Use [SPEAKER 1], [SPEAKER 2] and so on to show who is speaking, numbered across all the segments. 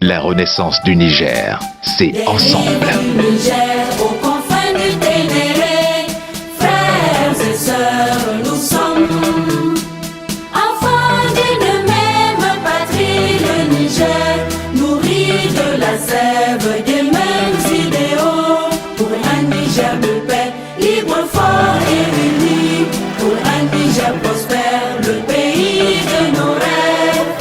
[SPEAKER 1] La renaissance du Niger, c'est ensemble.
[SPEAKER 2] Niger, aux confins du Ténéré, frères et sœurs, nous sommes enfants d'une même patrie, le Niger, nourri de la sève des mêmes idéaux, pour un Niger de paix, libre, fort et uni, pour un Niger prospère, le pays de nos rêves.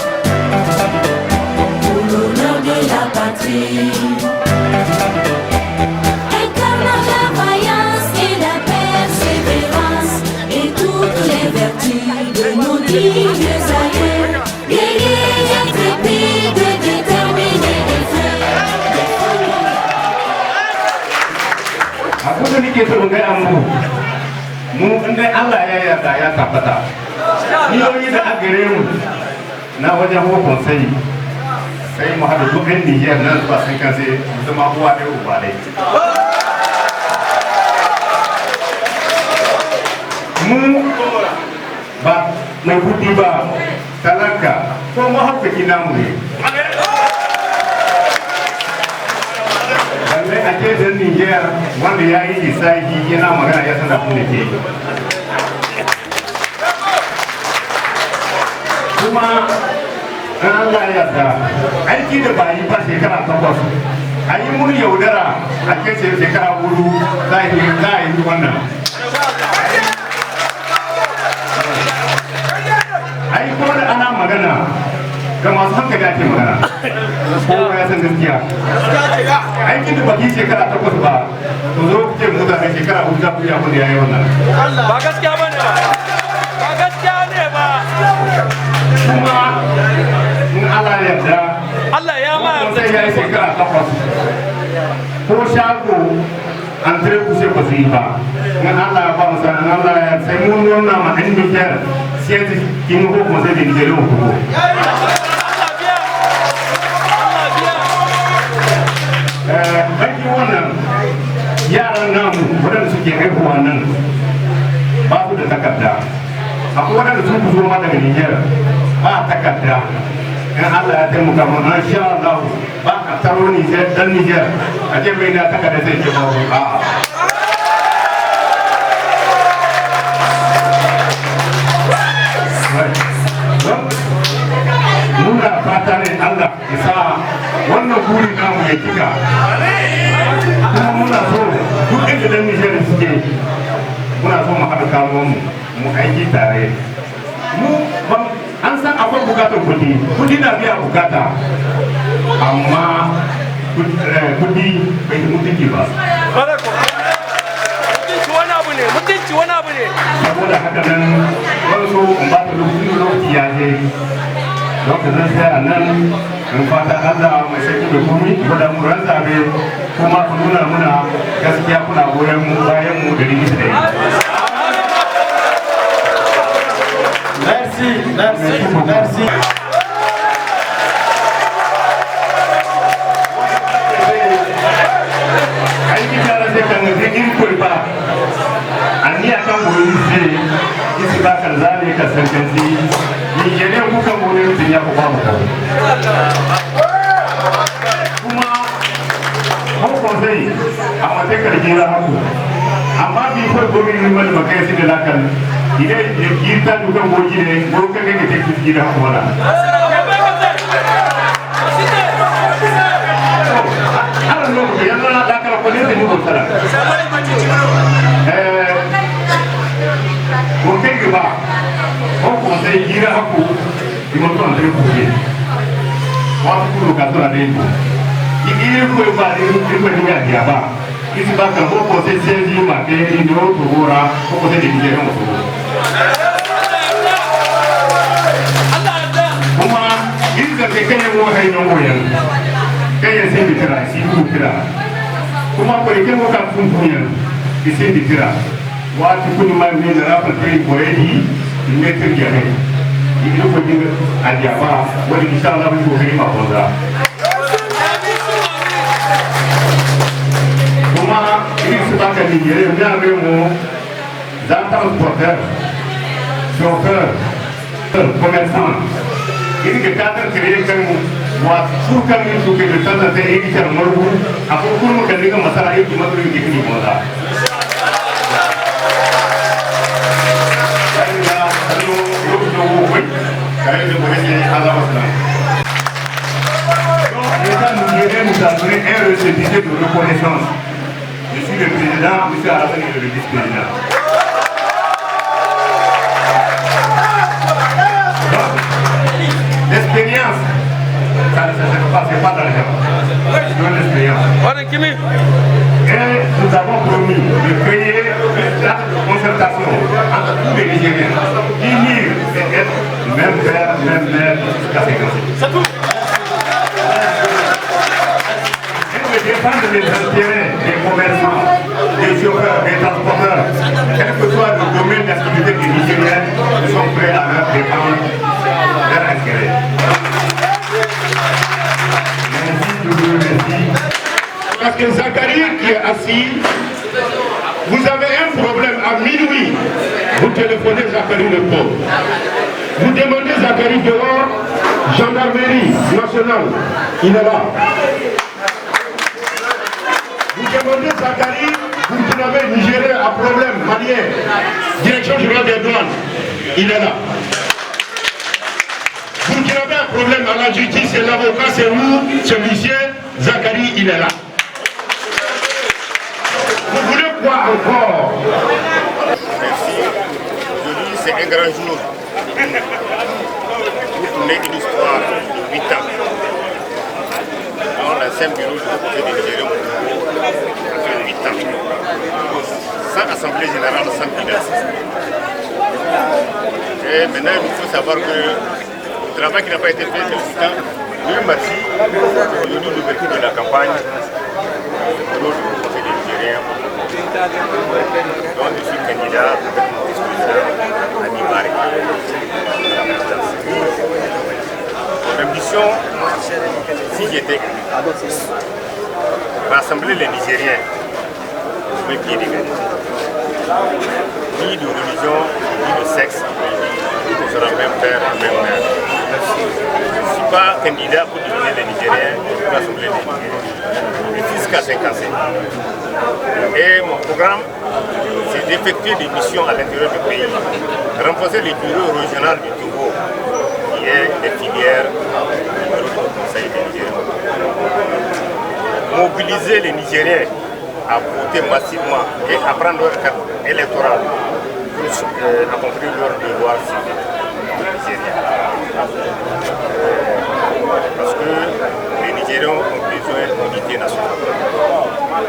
[SPEAKER 2] Incarnant la vaillance et la persévérance et toutes les vertus de nos dignes aïeux, guerriers intrépides, déterminés et frères.
[SPEAKER 3] Abin da nake so gaya mu inda Allah ya yarda ya tabbata niyoyi da aka gare mu na wajen hukun sai mu haɗa duk ɗan Nijar nan zuwa sun kan sai mu zama uwa ɗaya uba ɗaya. Mu ba mai kuɗi ba talaka ko mahaukaki namu ne. Lallai a ce ɗan Nijar wanda ya yi lissafi yana magana ya san abin da ke yi. Kuma Allah ya yarda aiki da bayi ba shekara 8 a yi mun yaudara a kai shekara 4 za a yi wannan ai kuma da ana magana ga masu hankali ake magana kowa ya san gaskiya aikin da baki shekara 8 ba to zo ku ce mutane shekara 4 za ku yi abin da ya yi wannan
[SPEAKER 4] ba gaskiya ba ne ba gaskiya ne ba
[SPEAKER 3] kuma in Allah ya yarda
[SPEAKER 4] Allah ya ma
[SPEAKER 3] sai ya yi shekara 8 ko shago an tare ku sai ba su yi ba in Allah ya ba mu sanin Allah ya sai mun nuna ma an Niger sai ta kin ko ko sai da Niger ko ko baki wannan yaran namu wadanda suke haihuwa nan ba su da takarda akwai wadanda sun fito ma daga Niger ba takarda in Allah ya taimaka mu an sha Allah ba a taro Niger dan Niger a ce bai da takarda sai ke ba a muna fata ne Allah ya sa wannan buri namu ya kika kuma muna so duk inda dan Niger suke muna so mu haɗa kawo mu aiki tare mu an san akwai bukatar kudi na biya bukata amma kudi bai da mutunci ba
[SPEAKER 4] mutunci wani abu ne
[SPEAKER 3] saboda haka nan wani so in ba ta lokaci ya je lokacin sai a nan in fata Allah mai saki da komi wadda mu ran zabe kuma ku nuna muna gaskiya kuna goyon mu bayan mu da rigita da yi. Merci, merci, merci. Aiki tara sai kan zai in kurba ani akan goyi sai isi ba kan zale ka sankanci ni jere ku kan goyi din ya ku ba mu kuma ko sai amma sai ka jira haku amma bi ko goyi ni mal makai sai da lakan idan girta dukan goyi ne ko kan ga take jira haku wala ala no ko yana da kala ko ne ni ko sala ko kai ba ko sai jira haku di mo ton tre kuye wa ku ka to ade ko ini ko ba ni ko ni ga dia ba isi ba kan ko sai sai di ma ke ni do to ora ko sai di je mo to kuma in da ke kai mo hay no mo yan kai sai bi tira si ku tira kuma ko ke mo ka kun kun yan bi sai di tira wa ti kun ma ni da rafa kai ko yi ne tir ya ne ini ko dinga adiaba wani insha Allah ko kai ma bonza que Nigeria, nous avons des transporteurs, chauffeurs, commerçants. Il y a des cadres créés comme moi, pour que nous soyons de temps en temps évités à Morgou, à propos de nous, que nous avons massacré tout le monde qui est venu. L'État nigérien nous a donné un récépissé de reconnaissance. Je suis le président, M. Alassane est le vice-président. L'expérience, ça ne se fait pas, c'est pas dans le même. C'est une expérience. Et nous avons promis de créer la concertation entre tous les Nigériens, unir et être même père, même mère, jusqu'à 50 ans. Et de défendre les intérêts des commerçants, des chauffeurs, des transporteurs, quel que soit le domaine d'activité des Nigériens, nous sommes prêts à leur défendre leur intérêt. Merci, je vous remercie.
[SPEAKER 5] Parce que Zacharie qui est assis, vous avez un problème à minuit, vous téléphonez Zacharie le pauvre. Vous demandez Zacharie dehors, gendarmerie nationale, il est là. Vous demandez Zacharie, vous avez Nigérien à problème, malien, direction générale des douanes, il est là. Vous avez un problème à la justice, c'est l'avocat, c'est où, ce monsieur, Zacharie, il est là. Vous voulez quoi encore?
[SPEAKER 6] Merci. Aujourd'hui, c'est un grand jour. Vous tournez une histoire de 8 ans. Dans l'ancien bureau de Nigeria, ça fait 8 ans. Sans assemblée générale, sans bilan. Et maintenant, il faut savoir que le travail qui n'a pas été fait depuis 8 ans, le merci, aujourd'hui l'ouverture de la campagne, le bureau du Conseil des Nigériens. Donc je suis candidat pour être vice-président à Nibari. Ma mission, si j'étais rassembler les Nigériens sur les pieds d'égalité. Ni de religion, ni de sexe, nous serons même père, même mère. Je ne suis pas candidat pour devenir les Nigériens, pour rassembler les Nigériens. Jusqu'à 55. Et mon programme, c'est d'effectuer des missions à l'intérieur du pays, renforcer les bureaux régionaux du Togo, qui est des filières du bureau du Conseil des Nigériens. Mobiliser les Nigériens à voter massivement et à prendre leur carte électorale pour accomplir leur devoir civique nigérien. Parce que les Nigériens ont besoin d'unité nationale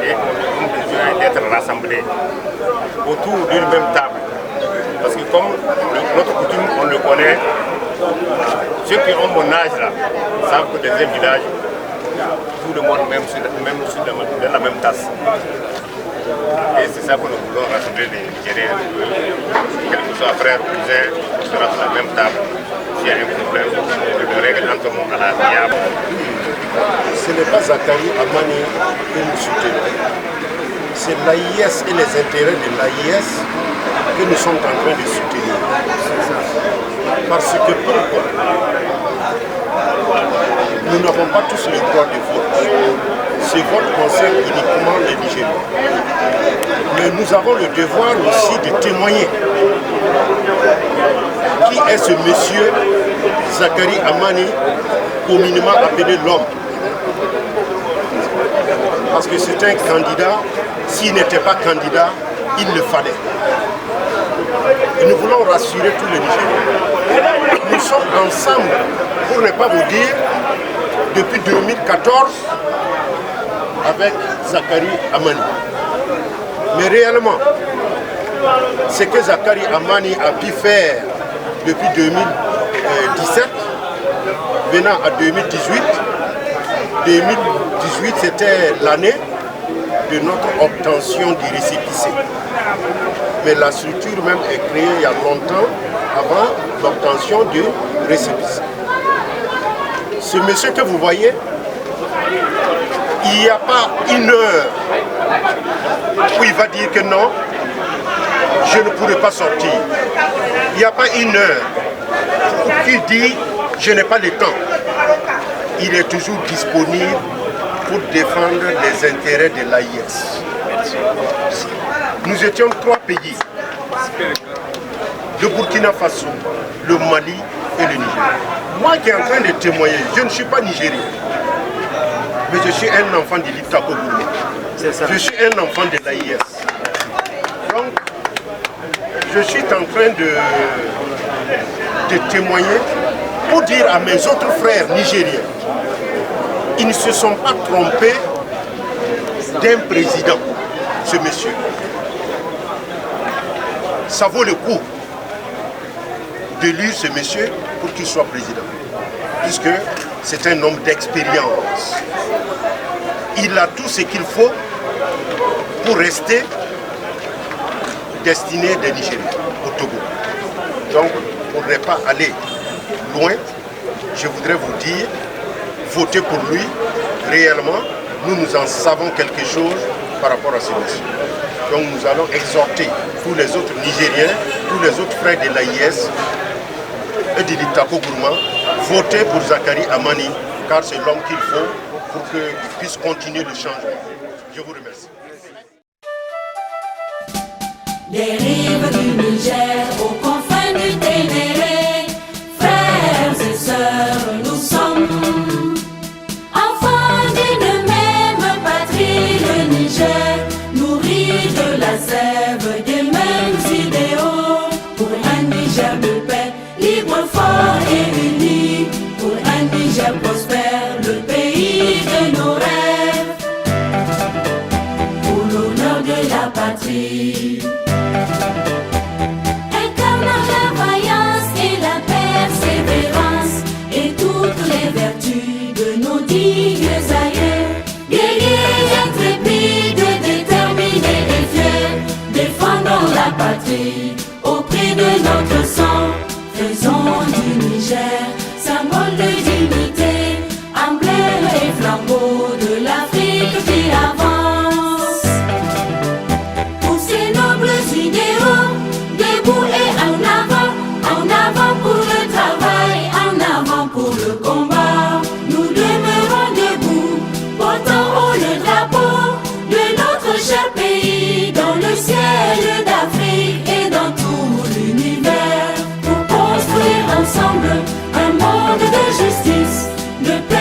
[SPEAKER 6] et ont besoin d'être rassemblés autour d'une même table. Parce que comme notre coutume, on le connaît, ceux qui ont mon âge là savent que dans un village, tout le monde même sur la même tasse. Et c'est ça que nous voulons rassembler les Nigériens. Quel que soit frère ou cousin, on sera sur la même table. S'il y a un problème, on le règle entre nous à la diable.
[SPEAKER 7] Ce n'est pas Zacharie Amani que nous soutenons. C'est l'AIS et les intérêts de l'AIS que nous sommes en train de soutenir. Parce que pourquoi? Nous n'avons pas tous le droit de vote. Ce vote concerne uniquement les Nigériens. Mais nous avons le devoir aussi de témoigner. Qui est ce monsieur Zacharie Amani, communément appelé l'homme? Parce que c'est un candidat, s'il n'était pas candidat, il le fallait. Et nous voulons rassurer tous les Nigériens. Nous sommes ensemble, pour ne pas vous dire, depuis 2014, avec Zacharie Amani. Mais réellement, ce que Zacharie Amani a pu faire depuis 2017, venant à 2018, 2018 c'était l'année de notre obtention du récépissé. Mais la structure même est créée il y a longtemps avant l'obtention du récépissé. Ce monsieur que vous voyez, il n'y a pas une heure où il va dire que non, je ne pourrai pas sortir. Il n'y a pas une heure où il dit je n'ai pas le temps. Il est toujours disponible pour défendre les intérêts de l'AIS. Nous étions 3 pays, le Burkina Faso, le Mali et le Niger. Moi qui est en train de témoigner, je ne suis pas nigérien, mais je suis un enfant de l'Iptako Gourmet. Je suis un enfant de l'AIS. Donc, je suis en train de témoigner pour dire à mes autres frères nigériens, ils ne se sont pas trompés d'un président, ce monsieur. Ça vaut le coup de lire ce monsieur pour qu'il soit président, puisque c'est un homme d'expérience. Il a tout ce qu'il faut pour rester destiné des Nigériens au Togo. Donc, pour ne pas aller loin, je voudrais vous dire, votez pour lui. Réellement, nous en savons quelque chose par rapport à ce monsieur. Donc nous allons exhorter tous les autres Nigériens, tous les autres frères de l'AIS et de l'Iptako Gourma, voter pour Zakari Amani, car c'est l'homme qu'il faut pour qu'il puisse continuer le changement. Je vous remercie.
[SPEAKER 2] Des rives du Niger aux confins du Ténéré, frères et sœurs, nous sommes enfants d'une même patrie, le Niger, nourri de la sève des mêmes idéaux, pour un Niger de paix, libre, fort et uni, pour un Niger prospère, le pays de nos rêves, pour l'honneur de la patrie. Incarnant la vaillance et la persévérance et toutes les vertus de nos dignes aïeux, guerriers intrépides, déterminés et fiers, défendons la patrie au prix de notre sang. Faisons du Niger symbole de dignité, emblème et flambeau de l'Afrique qui avance. Pour ces nobles idéaux, debout et en avant pour le travail, en avant pour le combat. Nous demeurons debout, portant haut le drapeau de notre cher pays, dans le ciel d'Afrique et dans tout l'univers, pour construire ensemble un monde de justice, de paix